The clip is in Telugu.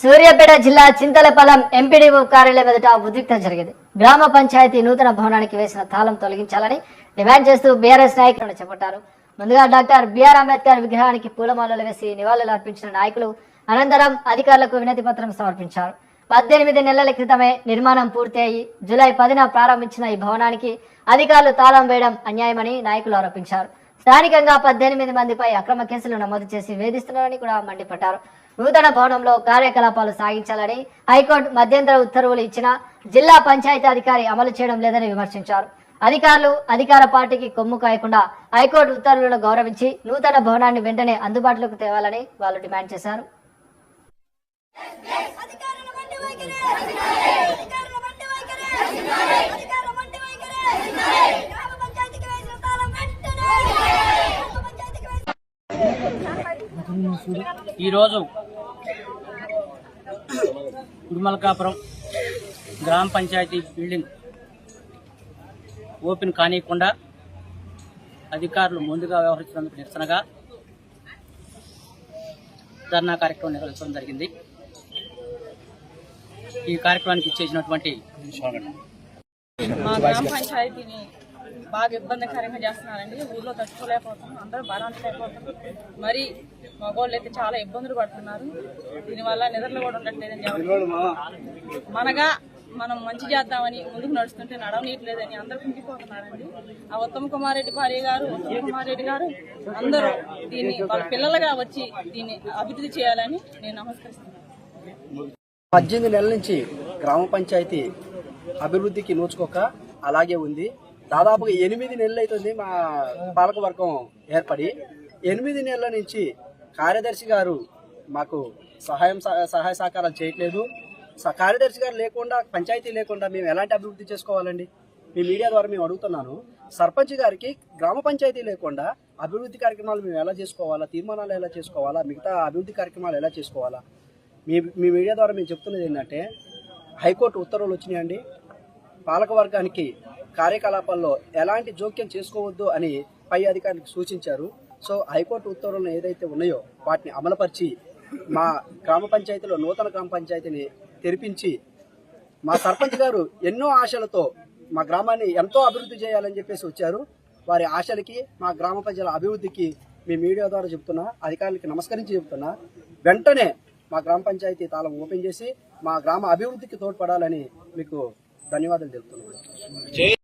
సూర్యాపేట జిల్లా చింతలపల్లం ఎంపీడీఓ కార్యాలయం ఎదుట ఉద్రిక్తత జరిగింది. గ్రామ పంచాయతీ నూతన భవనానికి వేసిన తాళం తొలగించాలని డిమాండ్ చేస్తూ బీఆర్ఎస్ నాయకులను చేపట్టారు. ముందుగా డాక్టర్ బిఆర్ అంబేద్కర్ విగ్రహానికి పూలమాలలు వేసి నివాళులు అర్పించిన నాయకులు అనంతరం అధికారులకు వినతి పత్రం సమర్పించారు. 18 నెలల క్రితమే నిర్మాణం పూర్తి అయి జూలై 10న ప్రారంభించిన ఈ భవనానికి అధికారులు తాళం వేయడం అన్యాయమని నాయకులు ఆరోపించారు. స్థానికంగా 18 మందిపై అక్రమ కేసులు నమోదు చేసి వేధిస్తున్నారని కూడా మండిపడ్డారు. నూతన భవనంలో కార్యకలాపాలు సాగించాలని హైకోర్టు మధ్యంతర ఉత్తర్వులు ఇచ్చినా జిల్లా పంచాయతీ అధికారి అమలు చేయడం లేదని విమర్శించారు. అధికారులు అధికార పార్టీకి కొమ్ము కాయకుండా హైకోర్టు ఉత్తర్వులను గౌరవించి నూతన భవనాన్ని వెంటనే అందుబాటులోకి తేవాలని వాళ్ళు డిమాండ్ చేశారు. ఈరోజు గుడిమల్కాపురం గ్రామ పంచాయతీ బిల్డింగ్ ఓపెన్ కానియకుండా అధికారులు ముందుగా వ్యవహరించినందుకు నిరసనగా ధర్నా కార్యక్రమం నిర్వహించడం జరిగింది. ఈ కార్యక్రమానికి ఇచ్చేసినటువంటి మా గ్రామ పంచాయతీని బాగా ఇబ్బందికరంగా చేస్తున్నారండి. ఊళ్ళో తట్టుకోలేకపోతున్నాం, అందరూ బలాంచలేకపోతున్నారు. మరి మగవాళ్ళు అయితే చాలా ఇబ్బందులు పడుతున్నారు. దీనివల్ల నిద్రలు కూడా ఉండట్లేదని మనగా మనం మంచి చేద్దామని ముందుకు నడుస్తుంటే నడవనీయట్లేదని అందరూ కుంగిపోతున్నారండి. ఆ ఉత్తమ్ కుమార్ రెడ్డి భార్య గారు, ఉత్తమ్ కుమార్ రెడ్డి గారు అందరూ దీన్ని వాళ్ళ పిల్లలుగా వచ్చి దీన్ని అభివృద్ధి చేయాలని నేను నమస్కరిస్తున్నాను. 18 నెలల నుంచి గ్రామ పంచాయతీ అభివృద్ధికి నోచుకోక అలాగే ఉంది. దాదాపుగా 8 నెలలు అవుతుంది మా పాలకవర్గం ఏర్పడి. 8 నెలల నుంచి కార్యదర్శి గారు మాకు సహాయ సహకారాలు చేయట్లేదు. కార్యదర్శి గారు లేకుండా, పంచాయతీ లేకుండా మేము ఎలాంటి అభివృద్ధి చేసుకోవాలండి? మీ మీడియా ద్వారా మేము అడుగుతున్నాను. సర్పంచ్ గారికి గ్రామ పంచాయతీ లేకుండా అభివృద్ధి కార్యక్రమాలు మేము ఎలా చేసుకోవాలా, తీర్మానాలు ఎలా చేసుకోవాలా, మిగతా అభివృద్ధి కార్యక్రమాలు ఎలా చేసుకోవాలా? మీ మీడియా ద్వారా మేము చెప్తున్నది ఏంటంటే, హైకోర్టు ఉత్తర్వులు వచ్చినాయండి. పాలకవర్గానికి కార్యకలాపాల్లో ఎలాంటి జోక్యం చేసుకోవద్దు అని పై అధికారులకు సూచించారు. సో హైకోర్టు ఉత్తర్వులను ఏదైతే ఉన్నాయో వాటిని అమలుపరిచి మా గ్రామ పంచాయతీలో నూతన గ్రామ పంచాయతీని తెరిపించి, మా సర్పంచ్ గారు ఎన్నో ఆశలతో మా గ్రామాన్ని ఎంతో అభివృద్ధి చేయాలని చెప్పేసి వచ్చారు. వారి ఆశలకి, మా గ్రామ ప్రజల అభివృద్ధికి మీ మీడియా ద్వారా చెప్తున్నా, అధికారులకి నమస్కరించి చెప్తున్నా, వెంటనే మా గ్రామ పంచాయతీ తాళం ఓపెన్ చేసి మా గ్రామ అభివృద్ధికి తోడ్పడాలని మీకు ధన్యవాదాలు తెలుపుతున్నాను.